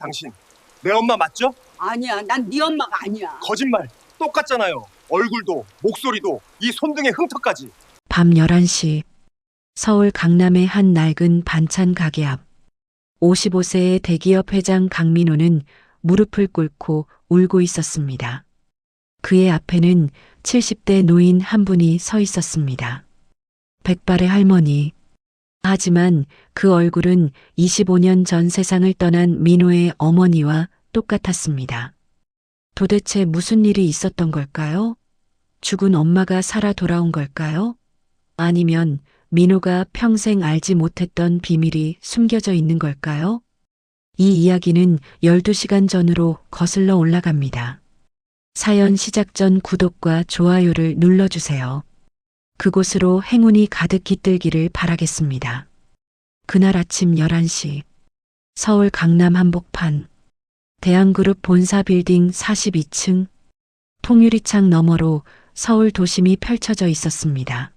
당신 내 엄마 맞죠? 아니야, 난 네 엄마가 아니야. 거짓말. 똑같잖아요. 얼굴도 목소리도 이 손등의 흉터까지. 밤 11시 서울 강남의 한 낡은 반찬 가게 앞 55세의 대기업 회장 강민호는 무릎을 꿇고 울고 있었습니다. 그의 앞에는 70대 노인 한 분이 서 있었습니다. 백발의 할머니. 하지만 그 얼굴은 25년 전 세상을 떠난 민호의 어머니와 똑같았습니다. 도대체 무슨 일이 있었던 걸까요? 죽은 엄마가 살아 돌아온 걸까요? 아니면 민호가 평생 알지 못했던 비밀이 숨겨져 있는 걸까요? 이 이야기는 12시간 전으로 거슬러 올라갑니다. 사연 시작 전 구독과 좋아요를 눌러주세요. 그곳으로 행운이 가득 깃들기를 바라겠습니다. 그날 아침 11시 서울 강남 한복판 대한그룹 본사 빌딩 42층 통유리창 너머로 서울 도심이 펼쳐져 있었습니다.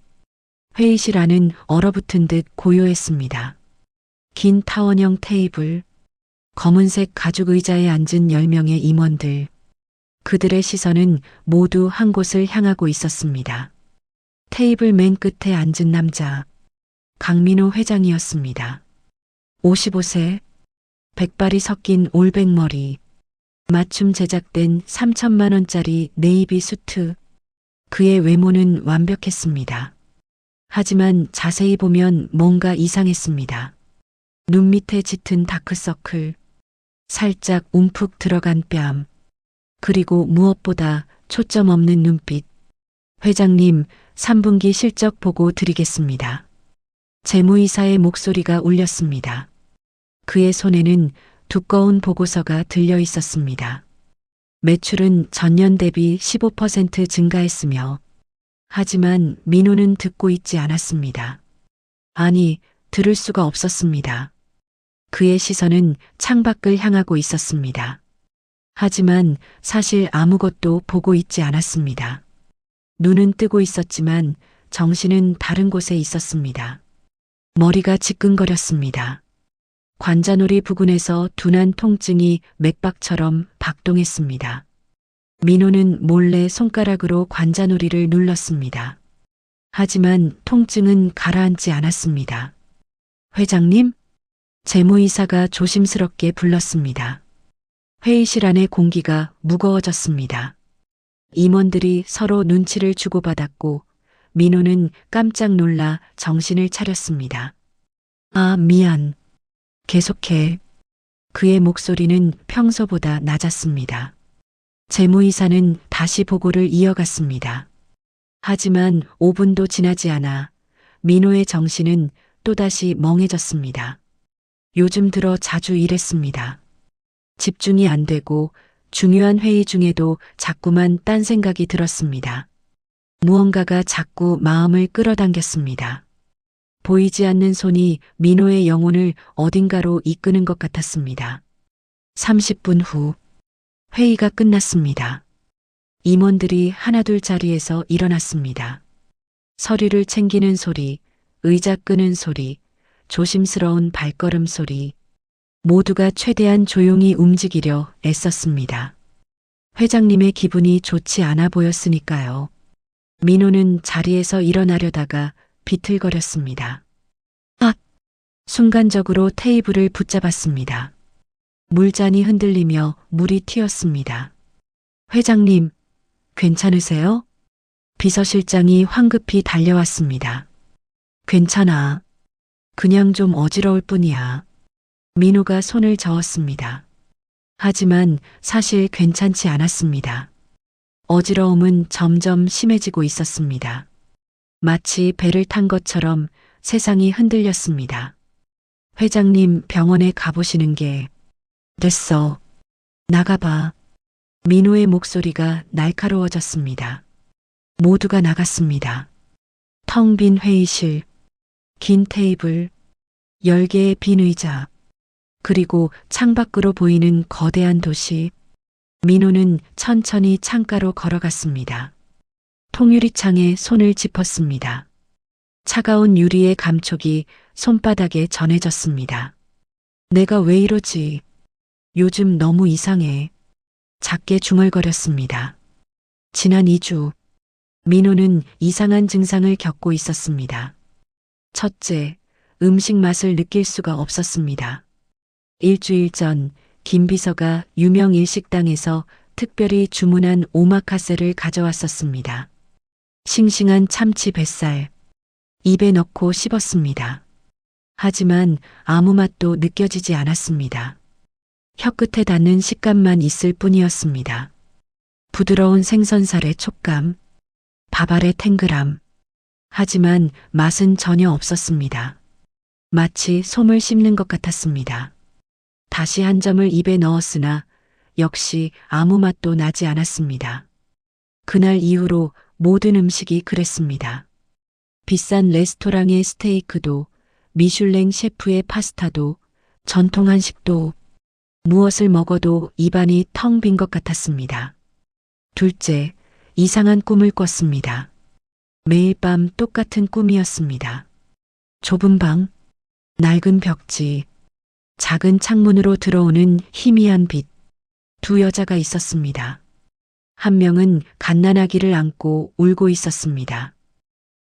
회의실 안은 얼어붙은 듯 고요했습니다. 긴 타원형 테이블, 검은색 가죽 의자에 앉은 10명의 임원들. 그들의 시선은 모두 한 곳을 향하고 있었습니다. 테이블 맨 끝에 앉은 남자, 강민호 회장이었습니다. 55세, 백발이 섞인 올백머리, 맞춤 제작된 3천만 원짜리 네이비 수트. 그의 외모는 완벽했습니다. 하지만 자세히 보면 뭔가 이상했습니다. 눈 밑에 짙은 다크서클, 살짝 움푹 들어간 뺨, 그리고 무엇보다 초점 없는 눈빛. 회장님, 3분기 실적 보고 드리겠습니다. 재무이사의 목소리가 울렸습니다. 그의 손에는 두꺼운 보고서가 들려 있었습니다. 매출은 전년 대비 15% 증가했으며, 하지만 민호는 듣고 있지 않았습니다. 아니, 들을 수가 없었습니다. 그의 시선은 창밖을 향하고 있었습니다. 하지만 사실 아무것도 보고 있지 않았습니다. 눈은 뜨고 있었지만 정신은 다른 곳에 있었습니다. 머리가 지끈거렸습니다. 관자놀이 부근에서 둔한 통증이 맥박처럼 박동했습니다. 민호는 몰래 손가락으로 관자놀이를 눌렀습니다. 하지만 통증은 가라앉지 않았습니다. 회장님? 재무이사가 조심스럽게 불렀습니다. 회의실 안의 공기가 무거워졌습니다. 임원들이 서로 눈치를 주고받았고 민호는 깜짝 놀라 정신을 차렸습니다. 아, 미안. 계속해. 그의 목소리는 평소보다 낮았습니다. 재무이사는 다시 보고를 이어갔습니다. 하지만 5분도 지나지 않아 민호의 정신은 또다시 멍해졌습니다. 요즘 들어 자주 이랬습니다. 집중이 안 되고 중요한 회의 중에도 자꾸만 딴 생각이 들었습니다. 무언가가 자꾸 마음을 끌어당겼습니다. 보이지 않는 손이 민호의 영혼을 어딘가로 이끄는 것 같았습니다. 30분 후 회의가 끝났습니다. 임원들이 하나둘 자리에서 일어났습니다. 서류를 챙기는 소리, 의자 끄는 소리, 조심스러운 발걸음 소리. 모두가 최대한 조용히 움직이려 애썼습니다. 회장님의 기분이 좋지 않아 보였으니까요. 민호는 자리에서 일어나려다가 비틀거렸습니다. 아! 순간적으로 테이블을 붙잡았습니다. 물잔이 흔들리며 물이 튀었습니다. 회장님, 괜찮으세요? 비서실장이 황급히 달려왔습니다. 괜찮아. 그냥 좀 어지러울 뿐이야. 민호가 손을 저었습니다. 하지만 사실 괜찮지 않았습니다. 어지러움은 점점 심해지고 있었습니다. 마치 배를 탄 것처럼 세상이 흔들렸습니다. 회장님 병원에 가보시는 게 됐어. 나가봐. 민호의 목소리가 날카로워졌습니다. 모두가 나갔습니다. 텅 빈 회의실, 긴 테이블, 10개의 빈 의자, 그리고 창밖으로 보이는 거대한 도시. 민호는 천천히 창가로 걸어갔습니다. 통유리창에 손을 짚었습니다. 차가운 유리의 감촉이 손바닥에 전해졌습니다. 내가 왜 이러지? 요즘 너무 이상해. 작게 중얼거렸습니다. 지난 2주, 민호는 이상한 증상을 겪고 있었습니다. 첫째, 음식 맛을 느낄 수가 없었습니다. 일주일 전, 김 비서가 유명 일식당에서 특별히 주문한 오마카세를 가져왔었습니다. 싱싱한 참치 뱃살, 입에 넣고 씹었습니다. 하지만 아무 맛도 느껴지지 않았습니다. 혀끝에 닿는 식감만 있을 뿐이었습니다. 부드러운 생선살의 촉감, 밥알의 탱글함. 하지만 맛은 전혀 없었습니다. 마치 솜을 씹는 것 같았습니다. 다시 한 점을 입에 넣었으나 역시 아무 맛도 나지 않았습니다. 그날 이후로 모든 음식이 그랬습니다. 비싼 레스토랑의 스테이크도, 미슐랭 셰프의 파스타도, 전통 한식도, 무엇을 먹어도 입안이 텅 빈 것 같았습니다. 둘째, 이상한 꿈을 꿨습니다. 매일 밤 똑같은 꿈이었습니다. 좁은 방, 낡은 벽지, 작은 창문으로 들어오는 희미한 빛, 두 여자가 있었습니다. 한 명은 갓난아기를 안고 울고 있었습니다.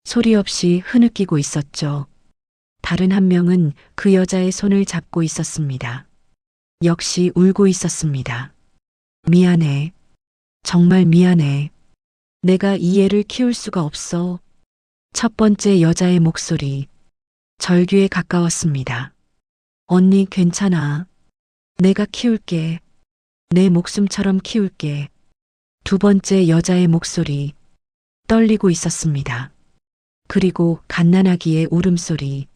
소리 없이 흐느끼고 있었죠. 다른 한 명은 그 여자의 손을 잡고 있었습니다. 역시 울고 있었습니다. 미안해. 정말 미안해. 내가 이 애를 키울 수가 없어. 첫 번째 여자의 목소리, 절규에 가까웠습니다. 언니 괜찮아. 내가 키울게. 내 목숨처럼 키울게. 두 번째 여자의 목소리, 떨리고 있었습니다. 그리고 갓난아기의 울음소리.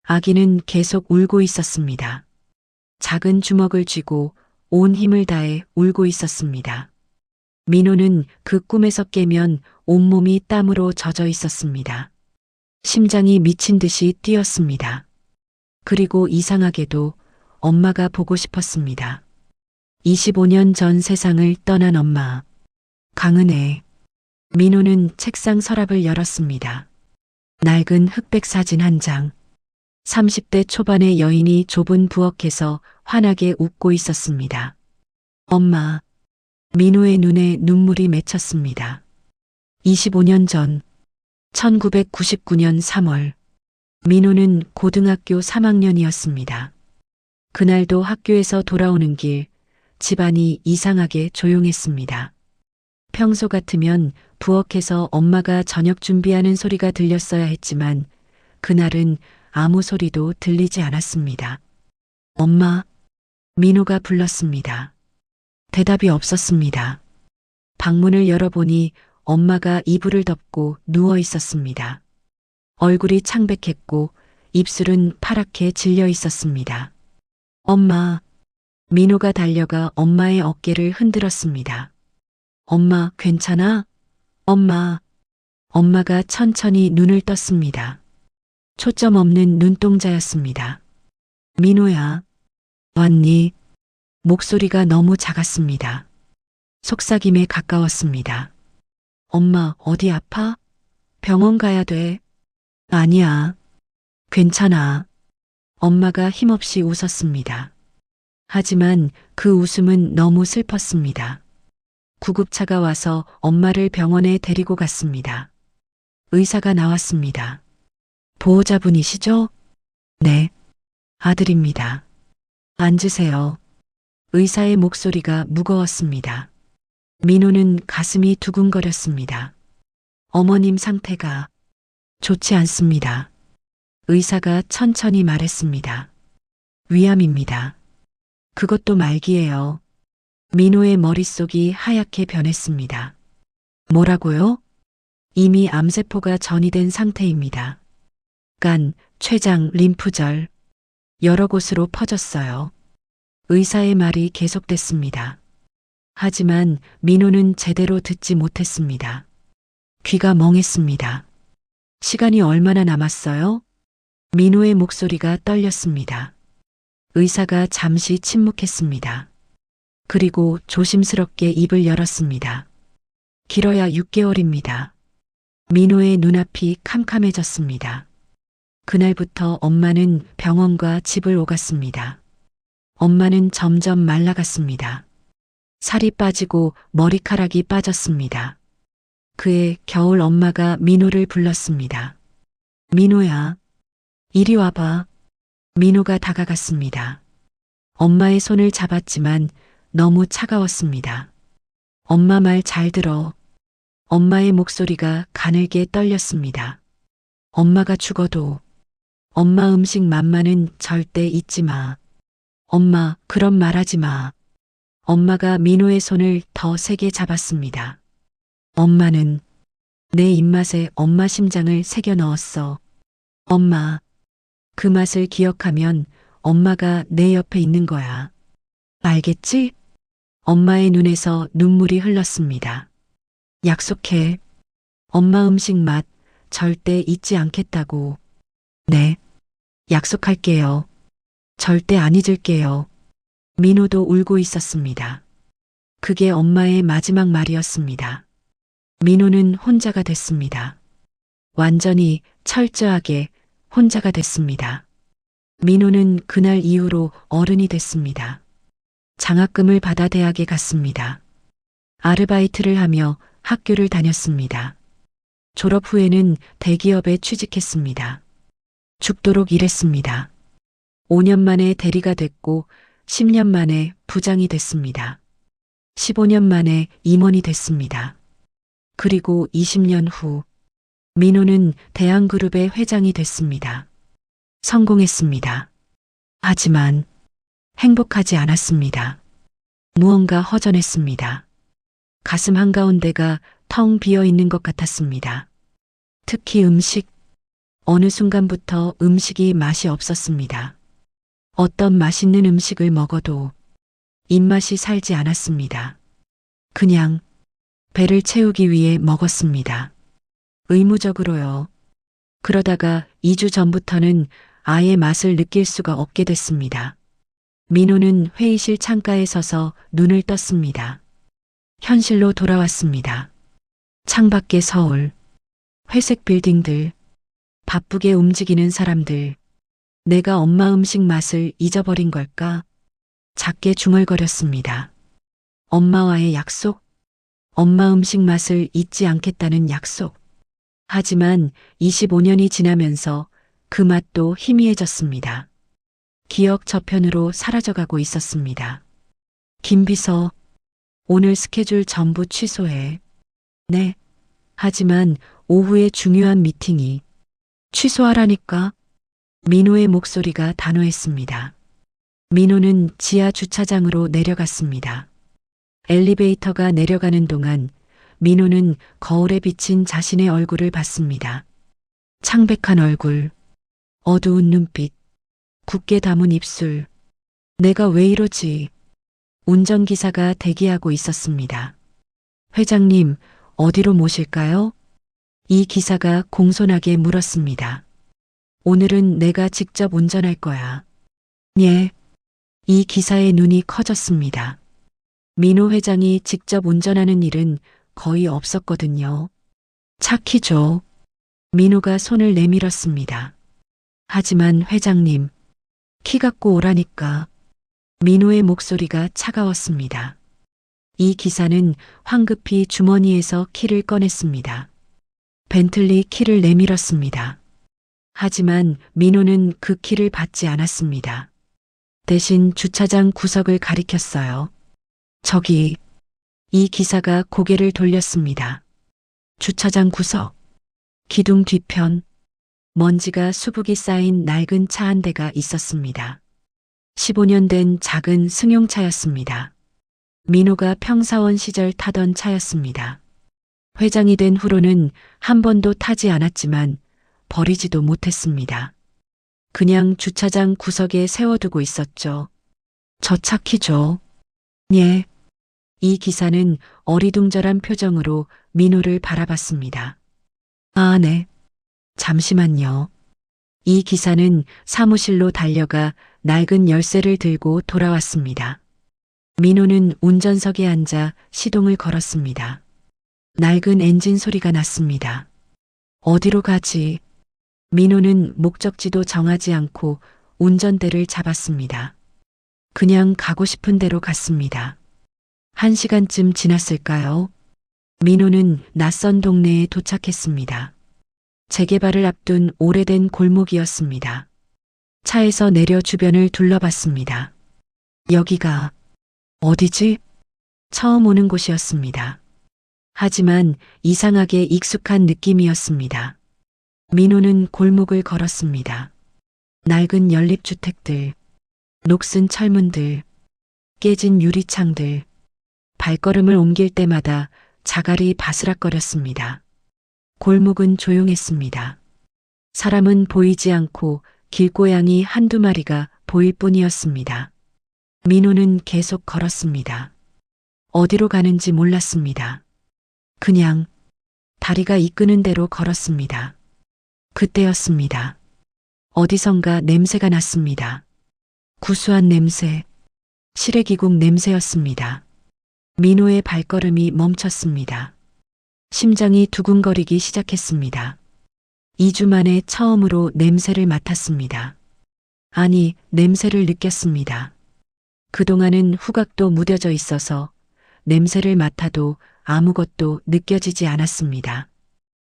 아기는 계속 울고 있었습니다. 작은 주먹을 쥐고 온 힘을 다해 울고 있었습니다. 민호는 그 꿈에서 깨면 온몸이 땀으로 젖어 있었습니다. 심장이 미친 듯이 뛰었습니다. 그리고 이상하게도 엄마가 보고 싶었습니다. 25년 전 세상을 떠난 엄마. 강은혜. 민호는 책상 서랍을 열었습니다. 낡은 흑백 사진 한 장. 30대 초반의 여인이 좁은 부엌에서 환하게 웃고 있었습니다. 엄마. 민호의 눈에 눈물이 맺혔습니다. 25년 전, 1999년 3월, 민호는 고등학교 3학년이었습니다. 그날도 학교에서 돌아오는 길, 집안이 이상하게 조용했습니다. 평소 같으면 부엌에서 엄마가 저녁 준비하는 소리가 들렸어야 했지만 그날은 아무 소리도 들리지 않았습니다. 엄마, 민호가 불렀습니다. 대답이 없었습니다. 방문을 열어보니 엄마가 이불을 덮고 누워 있었습니다. 얼굴이 창백했고 입술은 파랗게 질려 있었습니다. 엄마, 민호가 달려가 엄마의 어깨를 흔들었습니다. 엄마, 괜찮아? 엄마. 엄마가 천천히 눈을 떴습니다. 초점 없는 눈동자였습니다. 민호야, 왔니? 목소리가 너무 작았습니다. 속삭임에 가까웠습니다. 엄마, 어디 아파? 병원 가야 돼. 아니야. 괜찮아. 엄마가 힘없이 웃었습니다. 하지만 그 웃음은 너무 슬펐습니다. 구급차가 와서 엄마를 병원에 데리고 갔습니다. 의사가 나왔습니다. 보호자분이시죠? 네. 아들입니다. 앉으세요. 의사의 목소리가 무거웠습니다. 민호는 가슴이 두근거렸습니다. 어머님 상태가 좋지 않습니다. 의사가 천천히 말했습니다. 위암입니다. 그것도 말기예요. 민호의 머릿속이 하얗게 변했습니다. 뭐라고요? 이미 암세포가 전이된 상태입니다. 간, 췌장, 림프절, 여러 곳으로 퍼졌어요. 의사의 말이 계속됐습니다. 하지만 민호는 제대로 듣지 못했습니다. 귀가 멍했습니다. 시간이 얼마나 남았어요? 민호의 목소리가 떨렸습니다. 의사가 잠시 침묵했습니다. 그리고 조심스럽게 입을 열었습니다. 길어야 6개월입니다. 민호의 눈앞이 캄캄해졌습니다. 그날부터 엄마는 병원과 집을 오갔습니다. 엄마는 점점 말라갔습니다. 살이 빠지고 머리카락이 빠졌습니다. 그해 겨울 엄마가 민호를 불렀습니다. 민호야, 이리 와봐. 민호가 다가갔습니다. 엄마의 손을 잡았지만 너무 차가웠습니다. 엄마 말 잘 들어. 엄마의 목소리가 가늘게 떨렸습니다. 엄마가 죽어도 엄마 음식 맛만은 절대 잊지 마. 엄마, 그런 말하지 마. 엄마가 민호의 손을 더 세게 잡았습니다. 엄마는 내 입맛에 엄마 심장을 새겨 넣었어. 엄마, 그 맛을 기억하면 엄마가 내 옆에 있는 거야. 알겠지? 엄마의 눈에서 눈물이 흘렀습니다. 약속해. 엄마 음식 맛 절대 잊지 않겠다고. 네, 약속할게요. 절대 안 잊을게요. 민호도 울고 있었습니다. 그게 엄마의 마지막 말이었습니다. 민호는 혼자가 됐습니다. 완전히 철저하게 혼자가 됐습니다. 민호는 그날 이후로 어른이 됐습니다. 장학금을 받아 대학에 갔습니다. 아르바이트를 하며 학교를 다녔습니다. 졸업 후에는 대기업에 취직했습니다. 죽도록 일했습니다. 5년 만에 대리가 됐고 10년 만에 부장이 됐습니다. 15년 만에 임원이 됐습니다. 그리고 20년 후 민호는 대한그룹의 회장이 됐습니다. 성공했습니다. 하지만 행복하지 않았습니다. 무언가 허전했습니다. 가슴 한가운데가 텅 비어 있는 것 같았습니다. 특히 음식. 어느 순간부터 음식이 맛이 없었습니다. 어떤 맛있는 음식을 먹어도 입맛이 살지 않았습니다. 그냥 배를 채우기 위해 먹었습니다. 의무적으로요. 그러다가 2주 전부터는 아예 맛을 느낄 수가 없게 됐습니다. 민호는 회의실 창가에 서서 눈을 떴습니다. 현실로 돌아왔습니다. 창밖의 서울, 회색 빌딩들, 바쁘게 움직이는 사람들. 내가 엄마 음식 맛을 잊어버린 걸까? 작게 중얼거렸습니다. 엄마와의 약속? 엄마 음식 맛을 잊지 않겠다는 약속. 하지만 25년이 지나면서 그 맛도 희미해졌습니다. 기억 저편으로 사라져가고 있었습니다. 김비서, 오늘 스케줄 전부 취소해. 네. 하지만 오후에 중요한 미팅이. 취소하라니까. 민호의 목소리가 단호했습니다. 민호는 지하 주차장으로 내려갔습니다. 엘리베이터가 내려가는 동안 민호는 거울에 비친 자신의 얼굴을 봤습니다. 창백한 얼굴, 어두운 눈빛, 굳게 담은 입술. 내가 왜 이러지? 운전기사가 대기하고 있었습니다. 회장님, 어디로 모실까요? 이 기사가 공손하게 물었습니다. 오늘은 내가 직접 운전할 거야. 예. 이 기사의 눈이 커졌습니다. 민호 회장이 직접 운전하는 일은 거의 없었거든요. 착히죠. 민호가 손을 내밀었습니다. 하지만 회장님, 키 갖고 오라니까. 민호의 목소리가 차가웠습니다. 이 기사는 황급히 주머니에서 키를 꺼냈습니다. 벤틀리 키를 내밀었습니다. 하지만 민호는 그 키를 받지 않았습니다. 대신 주차장 구석을 가리켰어요. 저기, 이 기사가 고개를 돌렸습니다. 주차장 구석, 기둥 뒤편, 먼지가 수북이 쌓인 낡은 차 한 대가 있었습니다. 15년 된 작은 승용차였습니다. 민호가 평사원 시절 타던 차였습니다. 회장이 된 후로는 한 번도 타지 않았지만 버리지도 못했습니다. 그냥 주차장 구석에 세워두고 있었죠. 저 차 키죠? 예. 이 기사는 어리둥절한 표정으로 민호를 바라봤습니다. 아, 네. 잠시만요. 이 기사는 사무실로 달려가 낡은 열쇠를 들고 돌아왔습니다. 민호는 운전석에 앉아 시동을 걸었습니다. 낡은 엔진 소리가 났습니다. 어디로 가지? 민호는 목적지도 정하지 않고 운전대를 잡았습니다. 그냥 가고 싶은 대로 갔습니다. 1시간쯤 지났을까요? 민호는 낯선 동네에 도착했습니다. 재개발을 앞둔 오래된 골목이었습니다. 차에서 내려 주변을 둘러봤습니다. 여기가 어디지? 처음 오는 곳이었습니다. 하지만 이상하게 익숙한 느낌이었습니다. 민호는 골목을 걸었습니다. 낡은 연립주택들, 녹슨 철문들, 깨진 유리창들, 발걸음을 옮길 때마다 자갈이 바스락거렸습니다. 골목은 조용했습니다. 사람은 보이지 않고 길고양이 한두 마리가 보일 뿐이었습니다. 민호는 계속 걸었습니다. 어디로 가는지 몰랐습니다. 그냥 다리가 이끄는 대로 걸었습니다. 그때였습니다. 어디선가 냄새가 났습니다. 구수한 냄새, 시래기국 냄새였습니다. 민호의 발걸음이 멈췄습니다. 심장이 두근거리기 시작했습니다. 2주 만에 처음으로 냄새를 맡았습니다. 아니, 냄새를 느꼈습니다. 그동안은 후각도 무뎌져 있어서 냄새를 맡아도 아무것도 느껴지지 않았습니다.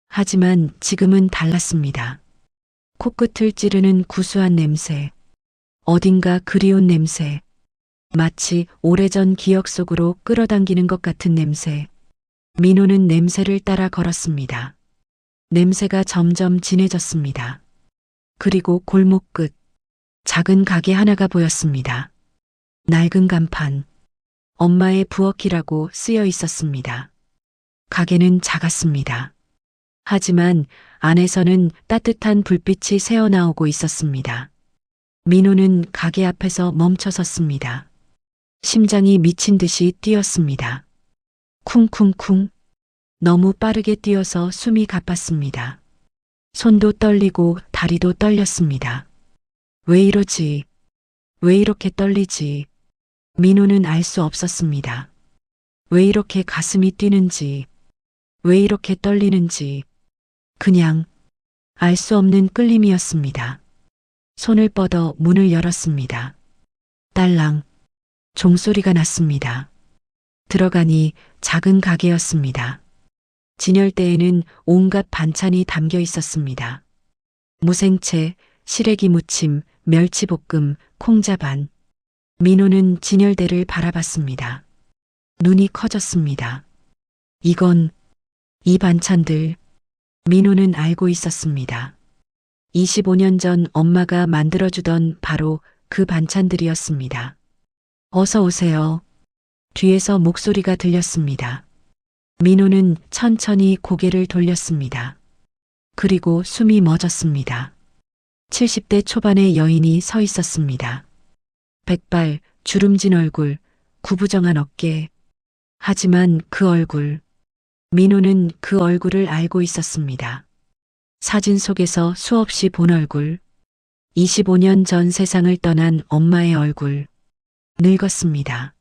하지만 지금은 달랐습니다. 코끝을 찌르는 구수한 냄새, 어딘가 그리운 냄새, 마치 오래전 기억 속으로 끌어당기는 것 같은 냄새. 민호는 냄새를 따라 걸었습니다. 냄새가 점점 진해졌습니다. 그리고 골목 끝, 작은 가게 하나가 보였습니다. 낡은 간판, 엄마의 부엌이라고 쓰여 있었습니다. 가게는 작았습니다. 하지만 안에서는 따뜻한 불빛이 새어나오고 있었습니다. 민호는 가게 앞에서 멈춰 섰습니다. 심장이 미친 듯이 뛰었습니다. 쿵쿵쿵. 너무 빠르게 뛰어서 숨이 가빴습니다. 손도 떨리고 다리도 떨렸습니다. 왜 이러지? 왜 이렇게 떨리지? 민호는 알 수 없었습니다. 왜 이렇게 가슴이 뛰는지, 왜 이렇게 떨리는지, 그냥 알 수 없는 끌림이었습니다. 손을 뻗어 문을 열었습니다. 딸랑, 종소리가 났습니다. 들어가니 작은 가게였습니다. 진열대에는 온갖 반찬이 담겨 있었습니다. 무생채, 시래기 무침, 멸치볶음, 콩자반. 민호는 진열대를 바라봤습니다. 눈이 커졌습니다. 이건, 이 반찬들, 민호는 알고 있었습니다. 25년 전 엄마가 만들어주던 바로 그 반찬들이었습니다. 어서 오세요. 뒤에서 목소리가 들렸습니다. 민호는 천천히 고개를 돌렸습니다. 그리고 숨이 멎었습니다. 70대 초반의 여인이 서 있었습니다. 백발, 주름진 얼굴, 구부정한 어깨. 하지만 그 얼굴, 민호는 그 얼굴을 알고 있었습니다. 사진 속에서 수없이 본 얼굴, 25년 전 세상을 떠난 엄마의 얼굴. 늙었습니다.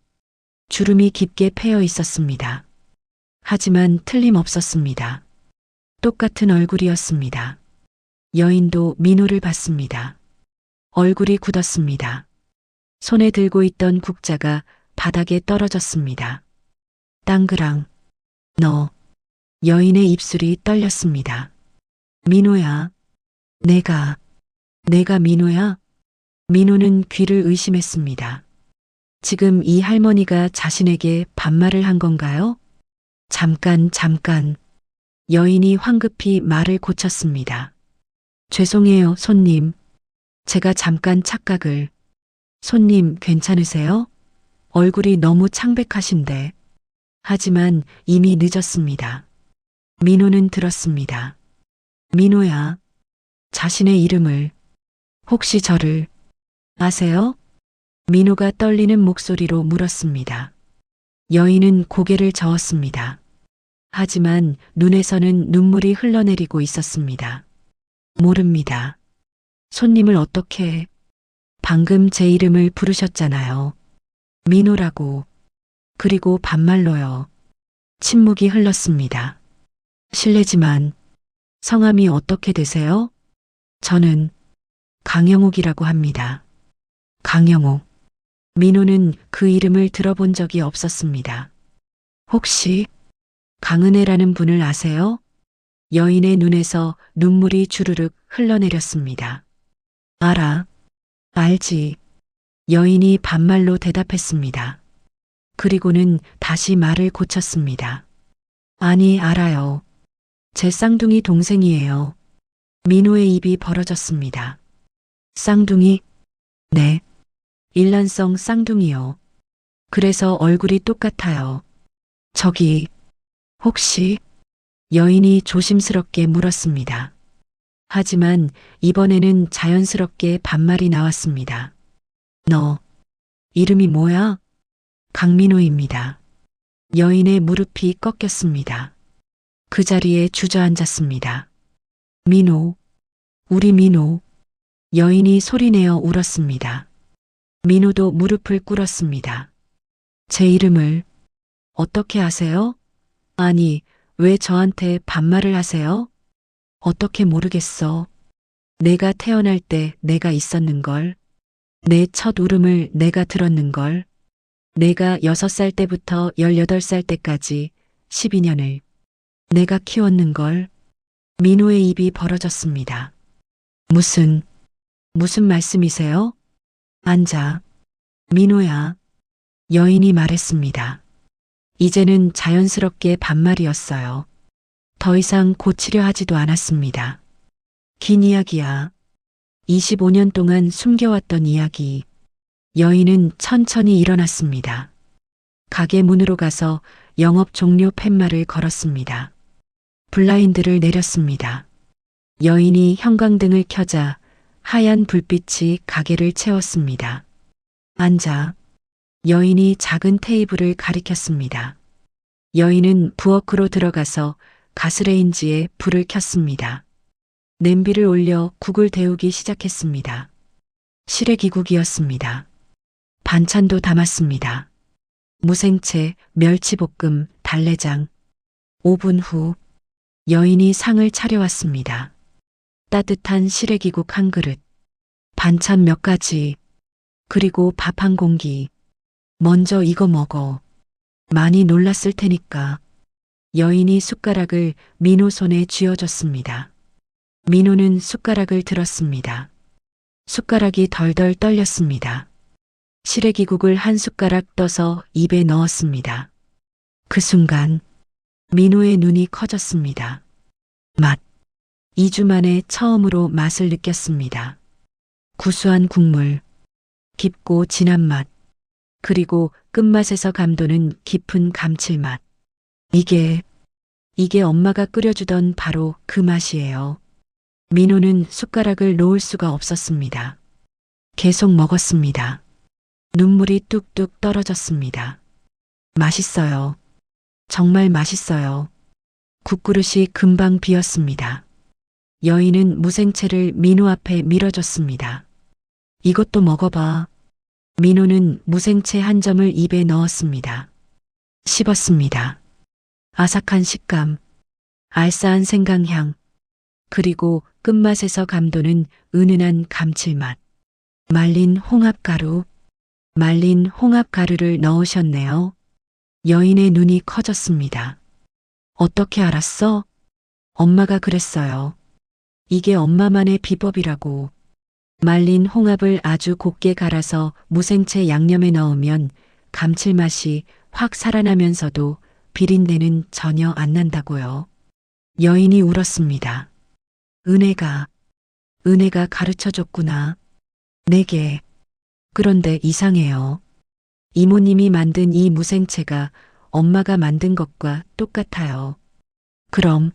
주름이 깊게 패여 있었습니다. 하지만 틀림없었습니다. 똑같은 얼굴이었습니다. 여인도 민호를 봤습니다. 얼굴이 굳었습니다. 손에 들고 있던 국자가 바닥에 떨어졌습니다. 땅그랑, 너. 여인의 입술이 떨렸습니다. 민호야. 내가 민호야? 민호는 귀를 의심했습니다. 지금 이 할머니가 자신에게 반말을 한 건가요? 잠깐. 여인이 황급히 말을 고쳤습니다. 죄송해요, 손님. 제가 잠깐 착각을. 손님, 괜찮으세요? 얼굴이 너무 창백하신데. 하지만 이미 늦었습니다. 민호는 들었습니다. 민호야. 자신의 이름을. 혹시 저를 아세요? 민호가 떨리는 목소리로 물었습니다. 여인은 고개를 저었습니다. 하지만 눈에서는 눈물이 흘러내리고 있었습니다. 모릅니다. 손님을 어떻게, 방금 제 이름을 부르셨잖아요. 민호라고. 그리고 반말로요. 침묵이 흘렀습니다. 실례지만 성함이 어떻게 되세요? 저는 강영욱이라고 합니다. 강영욱. 민호는 그 이름을 들어본 적이 없었습니다. 혹시 강은혜라는 분을 아세요? 여인의 눈에서 눈물이 주르륵 흘러내렸습니다. 알아. 알지. 여인이 반말로 대답했습니다. 그리고는 다시 말을 고쳤습니다. 아니, 알아요. 제 쌍둥이 동생이에요. 민호의 입이 벌어졌습니다. 쌍둥이? 네. 일란성 쌍둥이요. 그래서 얼굴이 똑같아요. 저기, 혹시? 여인이 조심스럽게 물었습니다. 하지만 이번에는 자연스럽게 반말이 나왔습니다. 너, 이름이 뭐야? 강민호입니다. 여인의 무릎이 꺾였습니다. 그 자리에 주저앉았습니다. 민호, 우리 민호. 여인이 소리내어 울었습니다. 민호도 무릎을 꿇었습니다. 제 이름을 어떻게 아세요? 아니, 왜 저한테 반말을 하세요? 어떻게 모르겠어. 내가 태어날 때 내가 있었는걸. 내 첫 울음을 내가 들었는걸. 내가 6살 때부터 18살 때까지 12년을 내가 키웠는걸. 민호의 입이 벌어졌습니다. 무슨 말씀이세요? 앉아. 민호야. 여인이 말했습니다. 이제는 자연스럽게 반말이었어요. 더 이상 고치려 하지도 않았습니다. 긴 이야기야. 25년 동안 숨겨왔던 이야기. 여인은 천천히 일어났습니다. 가게 문으로 가서 영업 종료 팻말을 걸었습니다. 블라인드를 내렸습니다. 여인이 형광등을 켜자 하얀 불빛이 가게를 채웠습니다. 앉아. 여인이 작은 테이블을 가리켰습니다. 여인은 부엌으로 들어가서 가스레인지에 불을 켰습니다. 냄비를 올려 국을 데우기 시작했습니다. 시래기국이었습니다. 반찬도 담았습니다. 무생채, 멸치볶음, 달래장. 5분 후 여인이 상을 차려왔습니다. 따뜻한 시래기국 한 그릇, 반찬 몇 가지, 그리고 밥 한 공기. 먼저 이거 먹어. 많이 놀랐을 테니까. 여인이 숟가락을 민호 손에 쥐어줬습니다. 민호는 숟가락을 들었습니다. 숟가락이 덜덜 떨렸습니다. 시래기국을 한 숟가락 떠서 입에 넣었습니다. 그 순간 민호의 눈이 커졌습니다. 맛. 2주 만에 처음으로 맛을 느꼈습니다. 구수한 국물, 깊고 진한 맛, 그리고 끝맛에서 감도는 깊은 감칠맛. 이게 엄마가 끓여주던 바로 그 맛이에요. 민호는 숟가락을 놓을 수가 없었습니다. 계속 먹었습니다. 눈물이 뚝뚝 떨어졌습니다. 맛있어요. 정말 맛있어요. 국그릇이 금방 비었습니다. 여인은 무생채를 민호 앞에 밀어줬습니다. 이것도 먹어봐. 민호는 무생채 한 점을 입에 넣었습니다. 씹었습니다. 아삭한 식감, 알싸한 생강향, 그리고 끝맛에서 감도는 은은한 감칠맛. 말린 홍합가루를 넣으셨네요. 여인의 눈이 커졌습니다. 어떻게 알았어? 엄마가 그랬어요. 이게 엄마만의 비법이라고. 말린 홍합을 아주 곱게 갈아서 무생채 양념에 넣으면 감칠맛이 확 살아나면서도 비린내는 전혀 안 난다고요. 여인이 울었습니다. 은혜가 가르쳐줬구나. 내게. 그런데 이상해요. 이모님이 만든 이 무생채가 엄마가 만든 것과 똑같아요. 그럼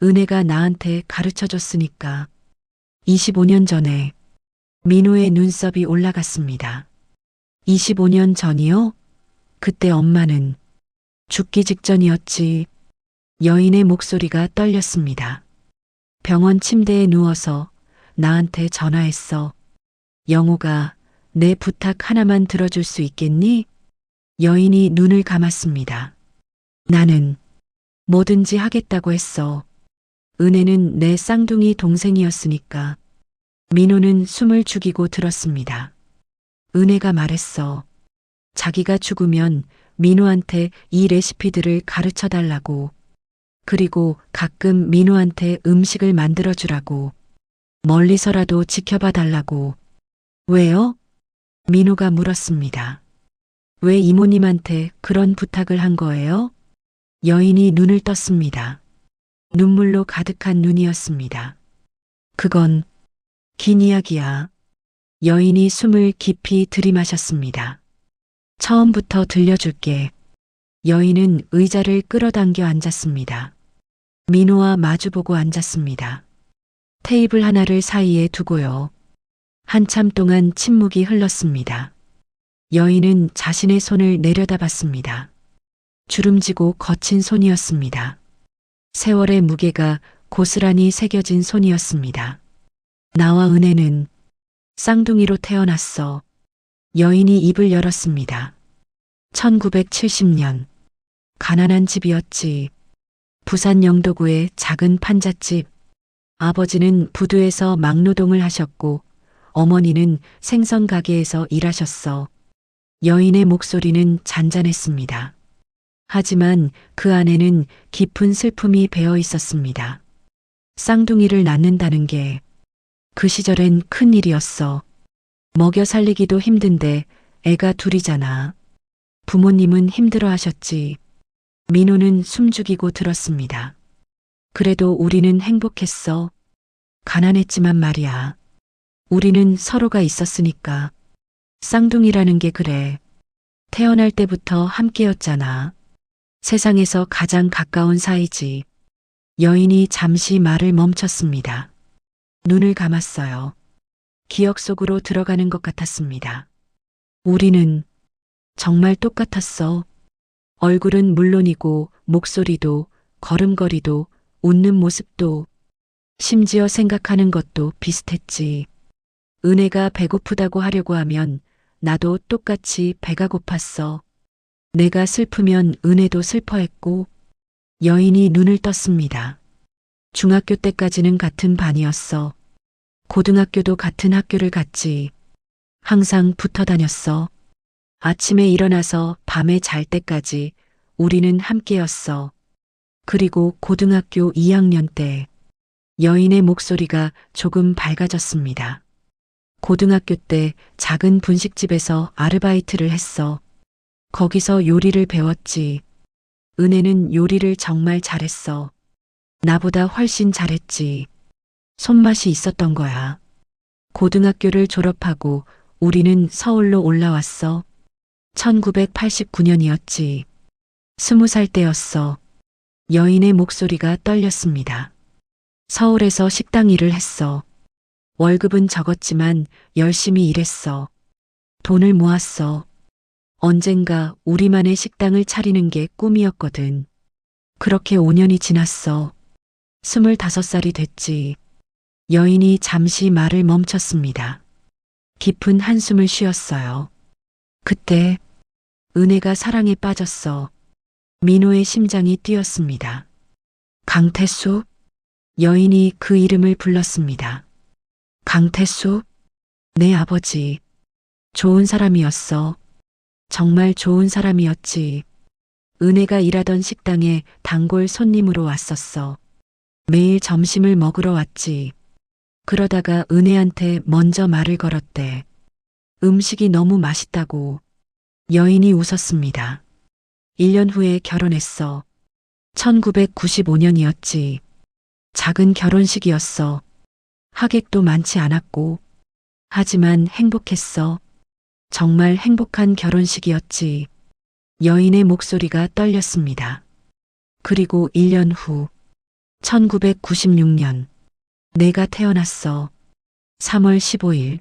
은혜가 나한테 가르쳐줬으니까. 25년 전에 민호의 눈썹이 올라갔습니다. 25년 전이요? 그때 엄마는 죽기 직전이었지. 여인의 목소리가 떨렸습니다. 병원 침대에 누워서 나한테 전화했어. 영호가 내 부탁 하나만 들어줄 수 있겠니? 여인이 눈을 감았습니다. 나는 뭐든지 하겠다고 했어. 은혜는 내 쌍둥이 동생이었으니까. 민호는 숨을 죽이고 들었습니다. 은혜가 말했어. 자기가 죽으면 민호한테 이 레시피들을 가르쳐 달라고. 그리고 가끔 민호한테 음식을 만들어 주라고. 멀리서라도 지켜봐 달라고. 왜요? 민호가 물었습니다. 왜 이모님한테 그런 부탁을 한 거예요? 여인이 눈을 떴습니다. 눈물로 가득한 눈이었습니다. 그건 긴 이야기야. 여인이 숨을 깊이 들이마셨습니다. 처음부터 들려줄게. 여인은 의자를 끌어당겨 앉았습니다. 민호와 마주보고 앉았습니다. 테이블 하나를 사이에 두고요. 한참 동안 침묵이 흘렀습니다. 여인은 자신의 손을 내려다봤습니다. 주름지고 거친 손이었습니다. 세월의 무게가 고스란히 새겨진 손이었습니다. 나와 은혜는 쌍둥이로 태어났어. 여인이 입을 열었습니다. 1970년. 가난한 집이었지. 부산 영도구의 작은 판잣집. 아버지는 부두에서 막노동을 하셨고 어머니는 생선 가게에서 일하셨어. 여인의 목소리는 잔잔했습니다. 하지만 그 안에는 깊은 슬픔이 배어 있었습니다. 쌍둥이를 낳는다는 게 그 시절엔 큰 일이었어. 먹여 살리기도 힘든데 애가 둘이잖아. 부모님은 힘들어 하셨지. 민호는 숨죽이고 들었습니다. 그래도 우리는 행복했어. 가난했지만 말이야. 우리는 서로가 있었으니까. 쌍둥이라는 게 그래. 태어날 때부터 함께였잖아. 세상에서 가장 가까운 사이지. 여인이 잠시 말을 멈췄습니다. 눈을 감았어요. 기억 속으로 들어가는 것 같았습니다. 우리는 정말 똑같았어. 얼굴은 물론이고 목소리도 걸음걸이도 웃는 모습도 심지어 생각하는 것도 비슷했지. 은혜가 배고프다고 하려고 하면 나도 똑같이 배가 고팠어. 내가 슬프면 은혜도 슬퍼했고. 여인이 눈을 떴습니다. 중학교 때까지는 같은 반이었어. 고등학교도 같은 학교를 갔지. 항상 붙어 다녔어. 아침에 일어나서 밤에 잘 때까지 우리는 함께였어. 그리고 고등학교 2학년 때 여인의 목소리가 조금 밝아졌습니다. 고등학교 때 작은 분식집에서 아르바이트를 했어. 거기서 요리를 배웠지. 은혜는 요리를 정말 잘했어. 나보다 훨씬 잘했지. 손맛이 있었던 거야. 고등학교를 졸업하고 우리는 서울로 올라왔어. 1989년이었지. 20살 때였어. 여인의 목소리가 떨렸습니다. 서울에서 식당 일을 했어. 월급은 적었지만 열심히 일했어. 돈을 모았어. 언젠가 우리만의 식당을 차리는 게 꿈이었거든. 그렇게 5년이 지났어. 25살이 됐지. 여인이 잠시 말을 멈췄습니다. 깊은 한숨을 쉬었어요. 그때 은혜가 사랑에 빠졌어. 민호의 심장이 뛰었습니다. 강태수? 여인이 그 이름을 불렀습니다. 강태수? 내 아버지. 좋은 사람이었어. 정말 좋은 사람이었지. 은혜가 일하던 식당에 단골 손님으로 왔었어. 매일 점심을 먹으러 왔지. 그러다가 은혜한테 먼저 말을 걸었대. 음식이 너무 맛있다고. 여인이 웃었습니다. 1년 후에 결혼했어. 1995년이었지. 작은 결혼식이었어. 하객도 많지 않았고. 하지만 행복했어. 정말 행복한 결혼식이었지. 여인의 목소리가 떨렸습니다. 그리고 1년 후, 1996년, 내가 태어났어. 3월 15일,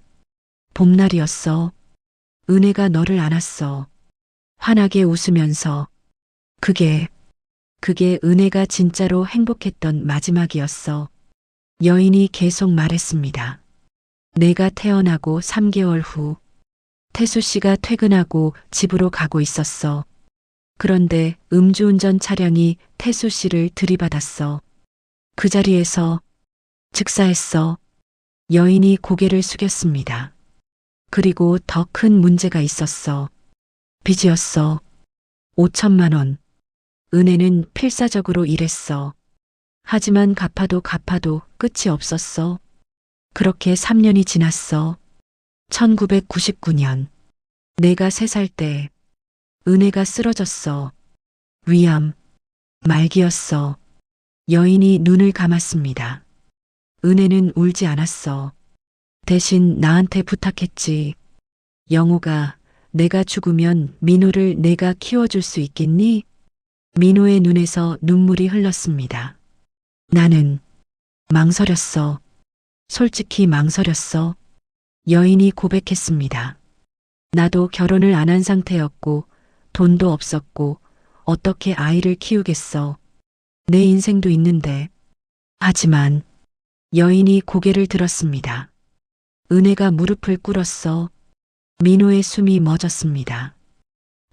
봄날이었어. 은혜가 너를 안았어. 환하게 웃으면서. 그게 은혜가 진짜로 행복했던 마지막이었어. 여인이 계속 말했습니다. 내가 태어나고 3개월 후, 태수 씨가 퇴근하고 집으로 가고 있었어. 그런데 음주운전 차량이 태수 씨를 들이받았어. 그 자리에서 즉사했어. 여인이 고개를 숙였습니다. 그리고 더 큰 문제가 있었어. 빚이었어. 5천만 원. 은혜는 필사적으로 일했어. 하지만 갚아도 끝이 없었어. 그렇게 3년이 지났어. 1999년. 내가 3살 때 은혜가 쓰러졌어. 위암, 말기였어. 여인이 눈을 감았습니다. 은혜는 울지 않았어. 대신 나한테 부탁했지. 영호가, 내가 죽으면 민호를 내가 키워줄 수 있겠니? 민호의 눈에서 눈물이 흘렀습니다. 나는 망설였어. 솔직히 망설였어. 여인이 고백했습니다. 나도 결혼을 안 한 상태였고 돈도 없었고 어떻게 아이를 키우겠어. 내 인생도 있는데. 하지만 여인이 고개를 들었습니다. 은혜가 무릎을 꿇었어. 민호의 숨이 멎었습니다.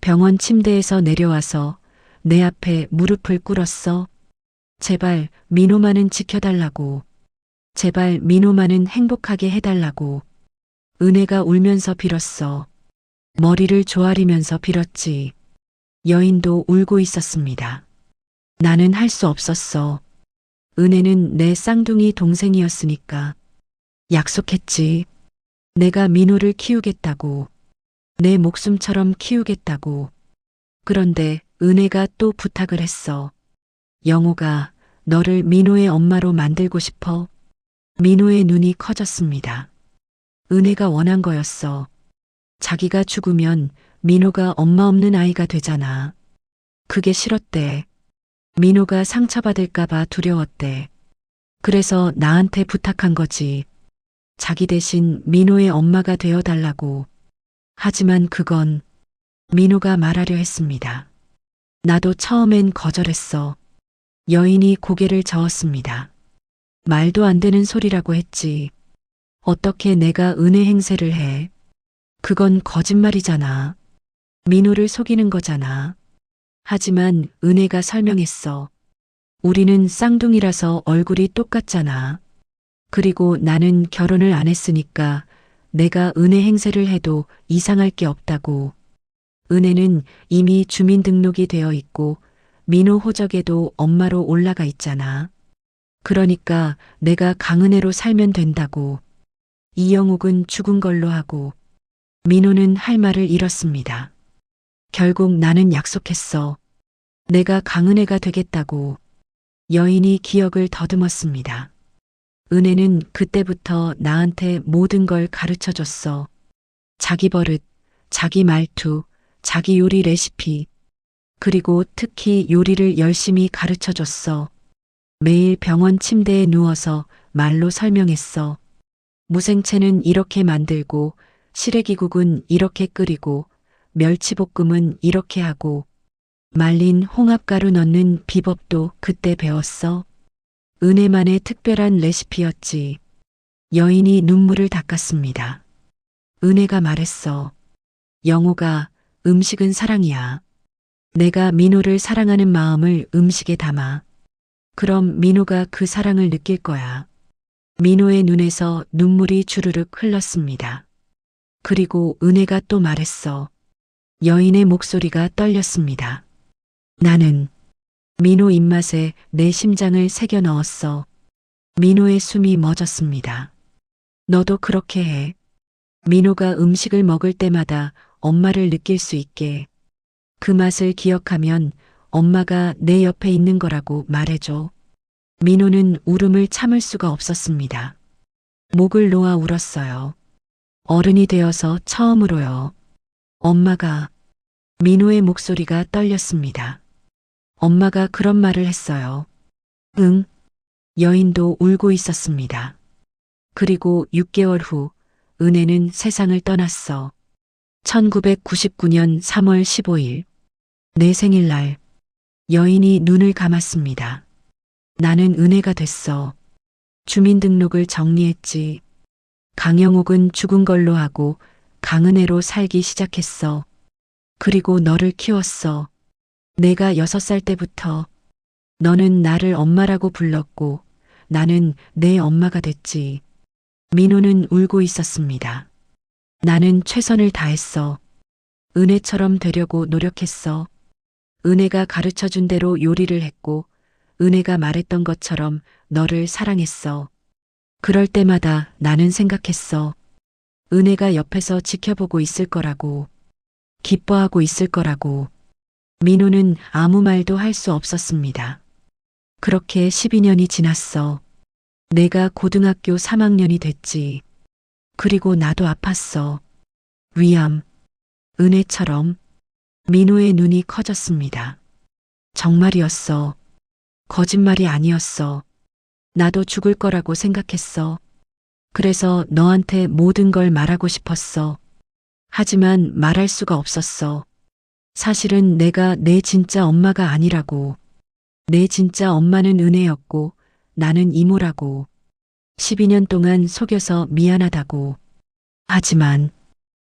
병원 침대에서 내려와서 내 앞에 무릎을 꿇었어. 제발 민호만은 지켜달라고. 제발 민호만은 행복하게 해달라고. 은혜가 울면서 빌었어. 머리를 조아리면서 빌었지. 여인도 울고 있었습니다. 나는 할 수 없었어. 은혜는 내 쌍둥이 동생이었으니까. 약속했지. 내가 민호를 키우겠다고. 내 목숨처럼 키우겠다고. 그런데 은혜가 또 부탁을 했어. 영호가 너를 민호의 엄마로 만들고 싶어. 민호의 눈이 커졌습니다. 은혜가 원한 거였어. 자기가 죽으면 민호가 엄마 없는 아이가 되잖아. 그게 싫었대. 민호가 상처받을까봐 두려웠대. 그래서 나한테 부탁한 거지. 자기 대신 민호의 엄마가 되어달라고. 하지만 그건 민호가 말하려 했습니다. 나도 처음엔 거절했어. 여인이 고개를 저었습니다. 말도 안 되는 소리라고 했지. 어떻게 내가 은혜 행세를 해? 그건 거짓말이잖아. 민호를 속이는 거잖아. 하지만 은혜가 설명했어. 우리는 쌍둥이라서 얼굴이 똑같잖아. 그리고 나는 결혼을 안 했으니까 내가 은혜 행세를 해도 이상할 게 없다고. 은혜는 이미 주민등록이 되어 있고 민호 호적에도 엄마로 올라가 있잖아. 그러니까 내가 강은혜로 살면 된다고. 이영욱은 죽은 걸로 하고 민호는 할 말을 잃었습니다. 결국 나는 약속했어. 내가 강은혜가 되겠다고. 여인이 기억을 더듬었습니다. 은혜는 그때부터 나한테 모든 걸 가르쳐 줬어. 자기 버릇, 자기 말투, 자기 요리 레시피, 그리고 특히 요리를 열심히 가르쳐 줬어. 매일 병원 침대에 누워서 말로 설명했어. 무생채는 이렇게 만들고, 시래기국은 이렇게 끓이고, 멸치볶음은 이렇게 하고, 말린 홍합가루 넣는 비법도 그때 배웠어. 은혜만의 특별한 레시피였지. 여인이 눈물을 닦았습니다. 은혜가 말했어. 영호가 음식은 사랑이야. 내가 민호를 사랑하는 마음을 음식에 담아. 그럼 민호가 그 사랑을 느낄 거야. 민호의 눈에서 눈물이 주르륵 흘렀습니다. 그리고 은혜가 또 말했어. 여인의 목소리가 떨렸습니다. 나는 민호 입맛에 내 심장을 새겨 넣었어. 민호의 숨이 멎었습니다. 너도 그렇게 해. 민호가 음식을 먹을 때마다 엄마를 느낄 수 있게. 그 맛을 기억하면 엄마가 내 옆에 있는 거라고 말해줘. 민호는 울음을 참을 수가 없었습니다. 목을 놓아 울었어요. 어른이 되어서 처음으로요. 엄마가, 민호의 목소리가 떨렸습니다. 엄마가 그런 말을 했어요. 응. 여인도 울고 있었습니다. 그리고 6개월 후 은혜는 세상을 떠났어. 1999년 3월 15일. 내 생일날. 여인이 눈을 감았습니다. 나는 은혜가 됐어. 주민등록을 정리했지. 강영욱은 죽은 걸로 하고 강은혜로 살기 시작했어. 그리고 너를 키웠어. 내가 6살 때부터 너는 나를 엄마라고 불렀고 나는 내 엄마가 됐지. 민호는 울고 있었습니다. 나는 최선을 다했어. 은혜처럼 되려고 노력했어. 은혜가 가르쳐 준 대로 요리를 했고, 은혜가 말했던 것처럼 너를 사랑했어. 그럴 때마다 나는 생각했어. 은혜가 옆에서 지켜보고 있을 거라고. 기뻐하고 있을 거라고. 민호는 아무 말도 할 수 없었습니다. 그렇게 12년이 지났어. 내가 고등학교 3학년이 됐지. 그리고 나도 아팠어. 위암, 은혜처럼. 민호의 눈이 커졌습니다. 정말이었어. 거짓말이 아니었어. 나도 죽을 거라고 생각했어. 그래서 너한테 모든 걸 말하고 싶었어. 하지만 말할 수가 없었어. 사실은 내가 내 진짜 엄마가 아니라고. 내 진짜 엄마는 은혜였고 나는 이모라고. 12년 동안 속여서 미안하다고. 하지만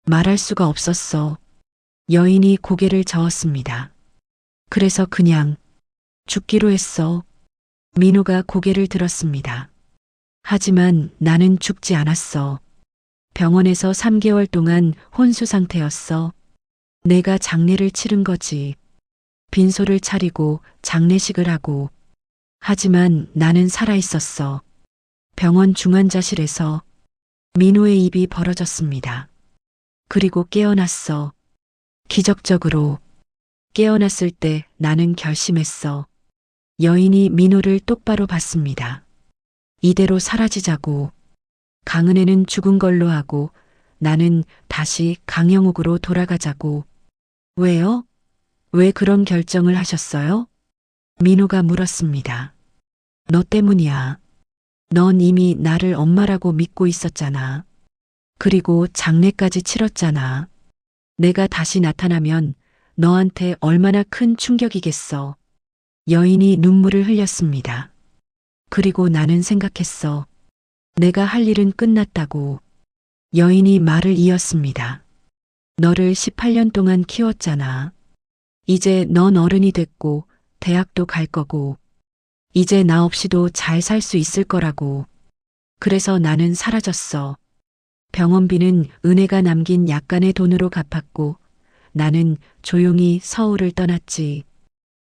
말할 수가 없었어. 여인이 고개를 저었습니다. 그래서 그냥 죽기로 했어. 민호가 고개를 들었습니다. 하지만 나는 죽지 않았어. 병원에서 3개월 동안 혼수 상태였어. 내가 장례를 치른 거지. 빈소를 차리고 장례식을 하고. 하지만 나는 살아있었어. 병원 중환자실에서 민호의 입이 벌어졌습니다. 그리고 깨어났어. 기적적으로. 깨어났을 때 나는 결심했어. 여인이 민호를 똑바로 봤습니다. 이대로 사라지자고. 강은혜는 죽은 걸로 하고 나는 다시 강영욱으로 돌아가자고. 왜요? 왜 그런 결정을 하셨어요? 민호가 물었습니다. 너 때문이야. 넌 이미 나를 엄마라고 믿고 있었잖아. 그리고 장례까지 치렀잖아. 내가 다시 나타나면 너한테 얼마나 큰 충격이겠어. 여인이 눈물을 흘렸습니다. 그리고 나는 생각했어. 내가 할 일은 끝났다고. 여인이 말을 이었습니다. 너를 18년 동안 키웠잖아. 이제 넌 어른이 됐고 대학도 갈 거고 이제 나 없이도 잘 살 수 있을 거라고. 그래서 나는 사라졌어. 병원비는 은혜가 남긴 약간의 돈으로 갚았고 나는 조용히 서울을 떠났지.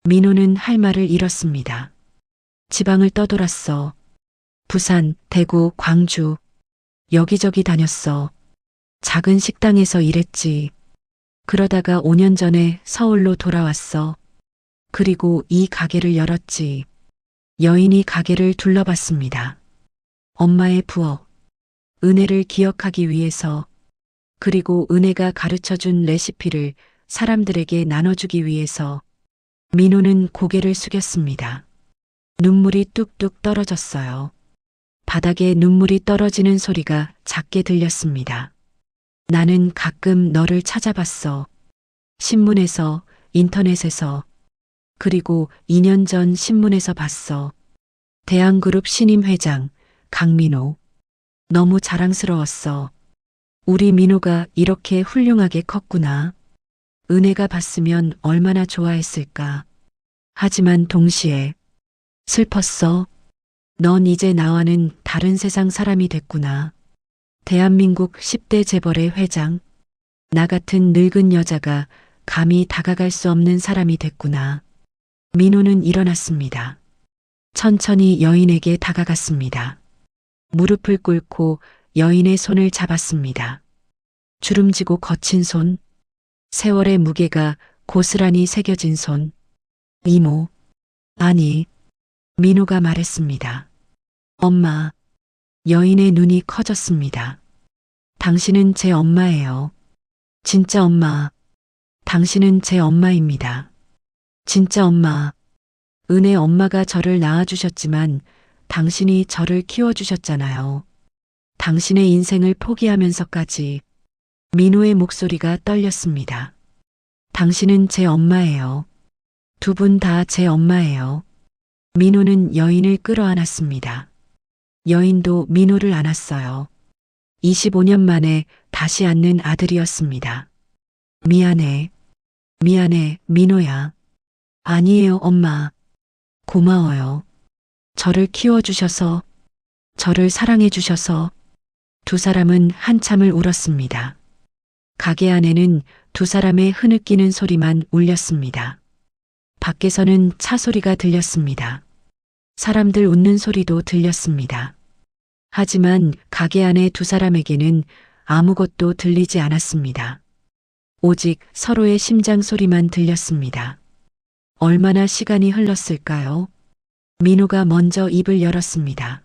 민호는 할 말을 잃었습니다. 지방을 떠돌았어. 부산, 대구, 광주. 여기저기 다녔어. 작은 식당에서 일했지. 그러다가 5년 전에 서울로 돌아왔어. 그리고 이 가게를 열었지. 여인이 가게를 둘러봤습니다. 엄마의 부엌. 은혜를 기억하기 위해서. 그리고 은혜가 가르쳐준 레시피를 사람들에게 나눠주기 위해서. 민호는 고개를 숙였습니다. 눈물이 뚝뚝 떨어졌어요. 바닥에 눈물이 떨어지는 소리가 작게 들렸습니다. 나는 가끔 너를 찾아봤어. 신문에서, 인터넷에서. 그리고 2년 전 신문에서 봤어. 대한그룹 신임 회장, 강민호. 너무 자랑스러웠어. 우리 민호가 이렇게 훌륭하게 컸구나. 은혜가 봤으면 얼마나 좋아했을까. 하지만 동시에 슬펐어. 넌 이제 나와는 다른 세상 사람이 됐구나. 대한민국 10대 재벌의 회장. 나 같은 늙은 여자가 감히 다가갈 수 없는 사람이 됐구나. 민호는 일어났습니다. 천천히 여인에게 다가갔습니다. 무릎을 꿇고 여인의 손을 잡았습니다. 주름지고 거친 손. 세월의 무게가 고스란히 새겨진 손. 이모. 아니. 민호가 말했습니다. 엄마. 여인의 눈이 커졌습니다. 당신은 제 엄마예요. 진짜 엄마. 당신은 제 엄마입니다. 진짜 엄마. 은혜 엄마가 저를 낳아주셨지만 당신이 저를 키워주셨잖아요. 당신의 인생을 포기하면서까지. 민호의 목소리가 떨렸습니다. 당신은 제 엄마예요. 두 분 다 제 엄마예요. 민호는 여인을 끌어안았습니다. 여인도 민호를 안았어요. 25년 만에 다시 안는 아들이었습니다. 미안해. 미안해, 민호야. 아니에요, 엄마. 고마워요. 저를 키워주셔서, 저를 사랑해주셔서. 두 사람은 한참을 울었습니다. 가게 안에는 두 사람의 흐느끼는 소리만 울렸습니다. 밖에서는 차 소리가 들렸습니다. 사람들 웃는 소리도 들렸습니다. 하지만 가게 안의 두 사람에게는 아무것도 들리지 않았습니다. 오직 서로의 심장 소리만 들렸습니다. 얼마나 시간이 흘렀을까요? 민호가 먼저 입을 열었습니다.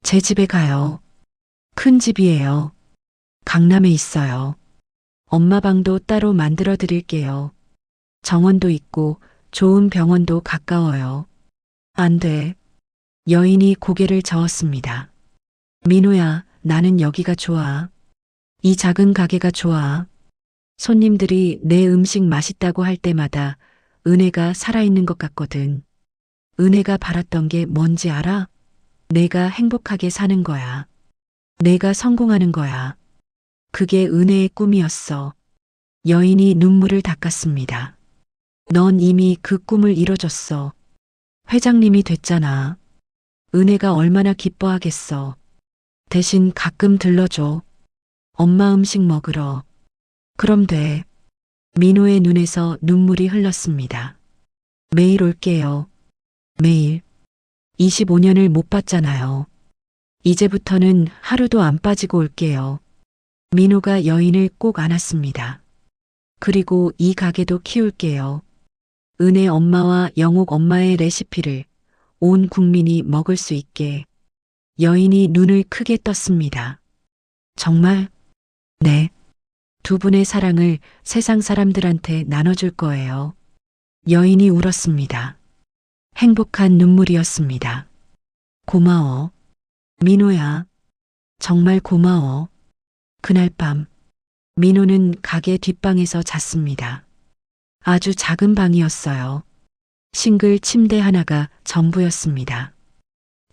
제 집에 가요. 큰 집이에요. 강남에 있어요. 엄마 방도 따로 만들어 드릴게요. 정원도 있고 좋은 병원도 가까워요. 안 돼. 여인이 고개를 저었습니다. 민호야, 나는 여기가 좋아. 이 작은 가게가 좋아. 손님들이 내 음식 맛있다고 할 때마다 은혜가 살아있는 것 같거든. 은혜가 바랐던 게 뭔지 알아? 내가 행복하게 사는 거야. 내가 성공하는 거야. 그게 은혜의 꿈이었어. 여인이 눈물을 닦았습니다. 넌 이미 그 꿈을 이뤄줬어. 회장님이 됐잖아. 은혜가 얼마나 기뻐하겠어. 대신 가끔 들러줘. 엄마 음식 먹으러. 그럼 돼. 민호의 눈에서 눈물이 흘렀습니다. 매일 올게요. 매일. 25년을 못 봤잖아요. 이제부터는 하루도 안 빠지고 올게요. 민호가 여인을 꼭 안았습니다. 그리고 이 가게도 키울게요. 은혜 엄마와 영옥 엄마의 레시피를 온 국민이 먹을 수 있게. 여인이 눈을 크게 떴습니다. 정말? 네. 두 분의 사랑을 세상 사람들한테 나눠줄 거예요. 여인이 울었습니다. 행복한 눈물이었습니다. 고마워. 민호야. 정말 고마워. 그날 밤, 민호는 가게 뒷방에서 잤습니다. 아주 작은 방이었어요. 싱글 침대 하나가 전부였습니다.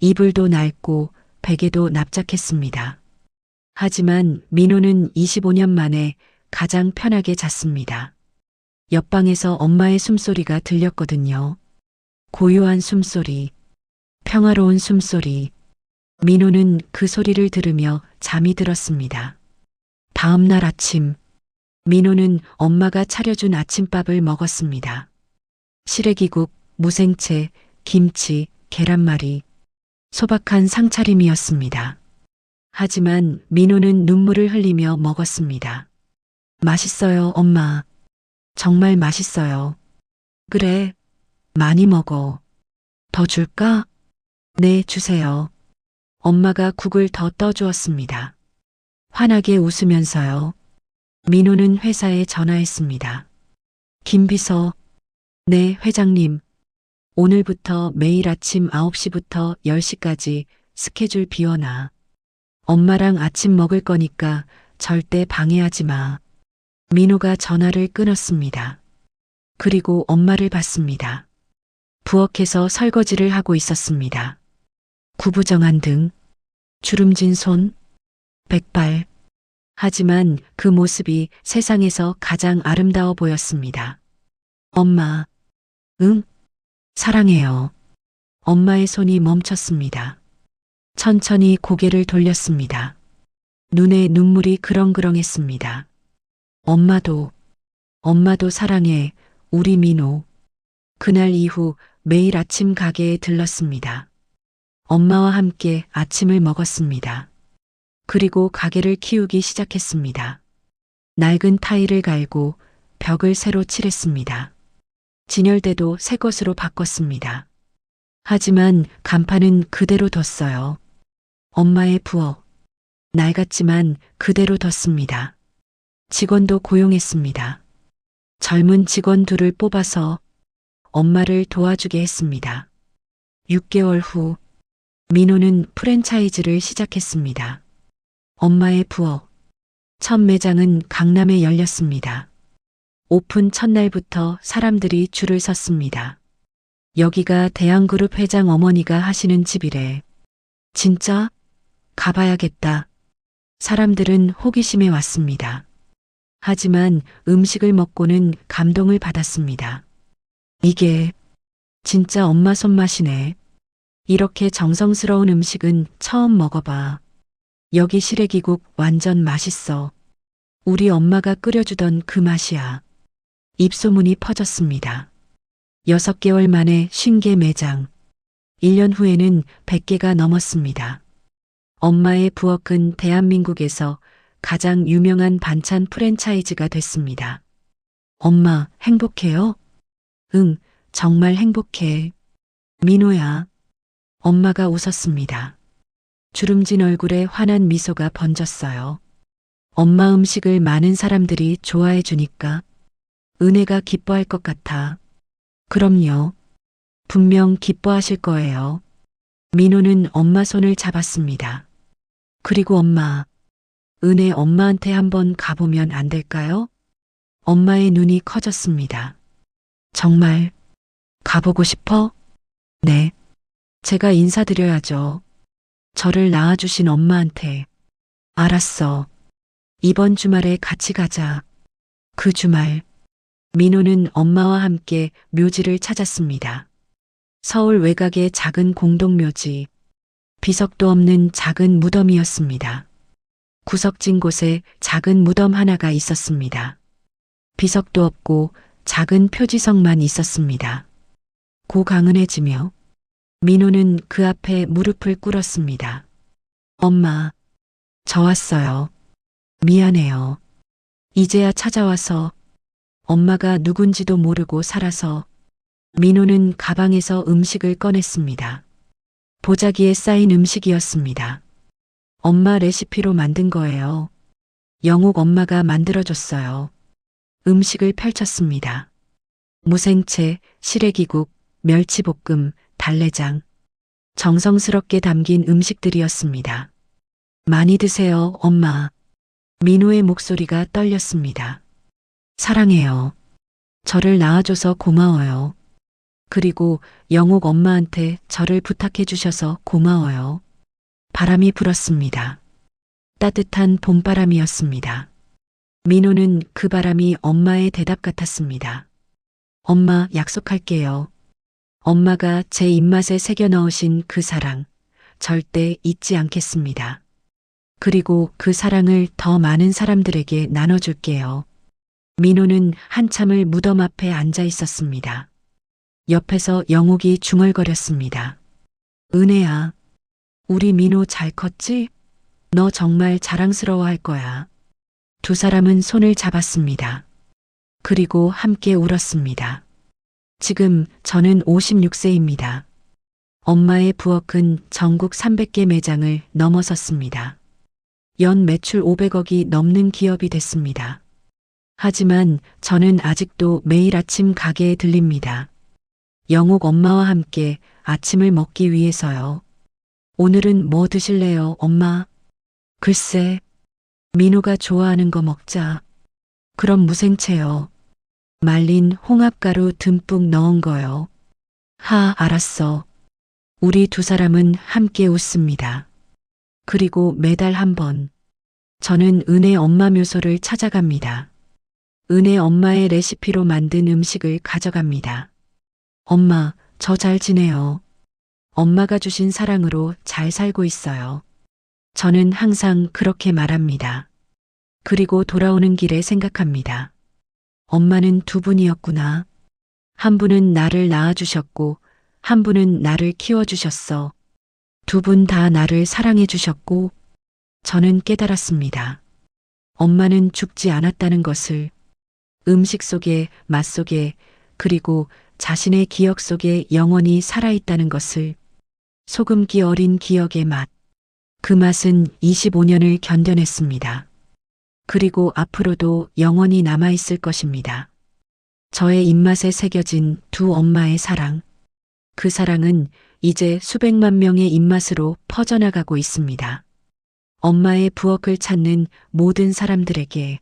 이불도 낡고 베개도 납작했습니다. 하지만 민호는 25년 만에 가장 편하게 잤습니다. 옆방에서 엄마의 숨소리가 들렸거든요. 고요한 숨소리, 평화로운 숨소리. 민호는 그 소리를 들으며 잠이 들었습니다. 다음 날 아침, 민호는 엄마가 차려준 아침밥을 먹었습니다. 시래기국, 무생채, 김치, 계란말이, 소박한 상차림이었습니다. 하지만 민호는 눈물을 흘리며 먹었습니다. 맛있어요, 엄마. 정말 맛있어요. 그래, 많이 먹어. 더 줄까? 네, 주세요. 엄마가 국을 더 떠주었습니다. 환하게 웃으면서요. 민호는 회사에 전화했습니다. 김비서. 네, 회장님. 오늘부터 매일 아침 9시부터 10시까지 스케줄 비워놔. 엄마랑 아침 먹을 거니까 절대 방해하지 마. 민호가 전화를 끊었습니다. 그리고 엄마를 봤습니다. 부엌에서 설거지를 하고 있었습니다. 구부정한 등, 주름진 손, 백발. 하지만 그 모습이 세상에서 가장 아름다워 보였습니다. 엄마. 응? 사랑해요. 엄마의 손이 멈췄습니다. 천천히 고개를 돌렸습니다. 눈에 눈물이 그렁그렁했습니다. 엄마도 사랑해, 우리 민호. 그날 이후 매일 아침 가게에 들렀습니다. 엄마와 함께 아침을 먹었습니다. 그리고 가게를 키우기 시작했습니다. 낡은 타일을 갈고 벽을 새로 칠했습니다. 진열대도 새 것으로 바꿨습니다. 하지만 간판은 그대로 뒀어요. 엄마의 부엌. 낡았지만 그대로 뒀습니다. 직원도 고용했습니다. 젊은 직원 둘을 뽑아서 엄마를 도와주게 했습니다. 6개월 후 민호는 프랜차이즈를 시작했습니다. 엄마의 부엌. 첫 매장은 강남에 열렸습니다. 오픈 첫날부터 사람들이 줄을 섰습니다. 여기가 대한그룹 회장 어머니가 하시는 집이래. 진짜? 가봐야겠다. 사람들은 호기심에 왔습니다. 하지만 음식을 먹고는 감동을 받았습니다. 이게 진짜 엄마 손맛이네. 이렇게 정성스러운 음식은 처음 먹어봐. 여기 시래기국 완전 맛있어. 우리 엄마가 끓여주던 그 맛이야. 입소문이 퍼졌습니다. 6개월 만에 50개 매장. 1년 후에는 100개가 넘었습니다. 엄마의 부엌은 대한민국에서 가장 유명한 반찬 프랜차이즈가 됐습니다. 엄마, 행복해요? 응, 정말 행복해. 민호야. 엄마가 웃었습니다. 주름진 얼굴에 환한 미소가 번졌어요. 엄마 음식을 많은 사람들이 좋아해 주니까 은혜가 기뻐할 것 같아. 그럼요. 분명 기뻐하실 거예요. 민호는 엄마 손을 잡았습니다. 그리고 엄마, 은혜 엄마한테 한번 가보면 안 될까요? 엄마의 눈이 커졌습니다. 정말 가보고 싶어? 네. 제가 인사드려야죠. 저를 낳아주신 엄마한테. 알았어. 이번 주말에 같이 가자. 그 주말, 민호는 엄마와 함께 묘지를 찾았습니다. 서울 외곽의 작은 공동묘지. 비석도 없는 작은 무덤이었습니다. 구석진 곳에 작은 무덤 하나가 있었습니다. 비석도 없고 작은 표지석만 있었습니다. 고강은해지며 민호는 그 앞에 무릎을 꿇었습니다. 엄마, 저 왔어요. 미안해요. 이제야 찾아와서 엄마가 누군지도 모르고 살아서. 민호는 가방에서 음식을 꺼냈습니다. 보자기에 쌓인 음식이었습니다. 엄마 레시피로 만든 거예요. 영옥 엄마가 만들어줬어요. 음식을 펼쳤습니다. 무생채, 시래기국, 멸치볶음, 달래장. 정성스럽게 담긴 음식들이었습니다. 많이 드세요, 엄마. 민호의 목소리가 떨렸습니다. 사랑해요. 저를 낳아줘서 고마워요. 그리고 영옥 엄마한테 저를 부탁해 주셔서 고마워요. 바람이 불었습니다. 따뜻한 봄바람이었습니다. 민호는 그 바람이 엄마의 대답 같았습니다. 엄마, 약속할게요. 엄마가 제 입맛에 새겨 넣으신 그 사랑, 절대 잊지 않겠습니다. 그리고 그 사랑을 더 많은 사람들에게 나눠줄게요. 민호는 한참을 무덤 앞에 앉아 있었습니다. 옆에서 영옥이 중얼거렸습니다. 은혜야, 우리 민호 잘 컸지? 너 정말 자랑스러워할 거야. 두 사람은 손을 잡았습니다. 그리고 함께 울었습니다. 지금 저는 56세입니다. 엄마의 부엌은 전국 300개 매장을 넘어섰습니다. 연 매출 500억이 넘는 기업이 됐습니다. 하지만 저는 아직도 매일 아침 가게에 들립니다. 영옥 엄마와 함께 아침을 먹기 위해서요. 오늘은 뭐 드실래요, 엄마? 글쎄, 민호가 좋아하는 거 먹자. 그럼 무생채요. 말린 홍합가루 듬뿍 넣은 거요. 알았어. 우리 두 사람은 함께 웃습니다. 그리고 매달 한 번, 저는 은혜 엄마 묘소를 찾아갑니다. 은혜 엄마의 레시피로 만든 음식을 가져갑니다. 엄마, 저 잘 지내요. 엄마가 주신 사랑으로 잘 살고 있어요. 저는 항상 그렇게 말합니다. 그리고 돌아오는 길에 생각합니다. 엄마는 두 분이었구나. 한 분은 나를 낳아주셨고, 한 분은 나를 키워주셨어. 두 분 다 나를 사랑해주셨고, 저는 깨달았습니다. 엄마는 죽지 않았다는 것을. 음식 속에, 맛 속에, 그리고 자신의 기억 속에 영원히 살아있다는 것을. 소금기 어린 기억의 맛. 그 맛은 25년을 견뎌냈습니다. 그리고 앞으로도 영원히 남아있을 것입니다. 저의 입맛에 새겨진 두 엄마의 사랑. 그 사랑은 이제 수백만 명의 입맛으로 퍼져나가고 있습니다. 엄마의 부엌을 찾는 모든 사람들에게,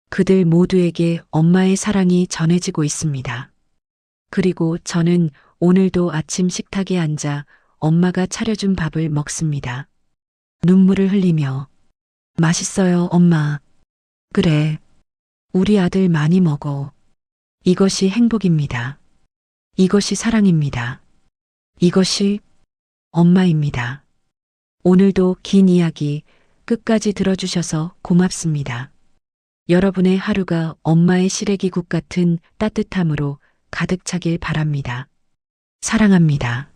그들 모두에게 엄마의 사랑이 전해지고 있습니다. 그리고 저는 오늘도 아침 식탁에 앉아 엄마가 차려준 밥을 먹습니다. 눈물을 흘리며, 맛있어요, 엄마. 그래, 우리 아들 많이 먹어. 이것이 행복입니다. 이것이 사랑입니다. 이것이 엄마입니다. 오늘도 긴 이야기 끝까지 들어주셔서 고맙습니다. 여러분의 하루가 엄마의 시래기국 같은 따뜻함으로 가득 차길 바랍니다. 사랑합니다.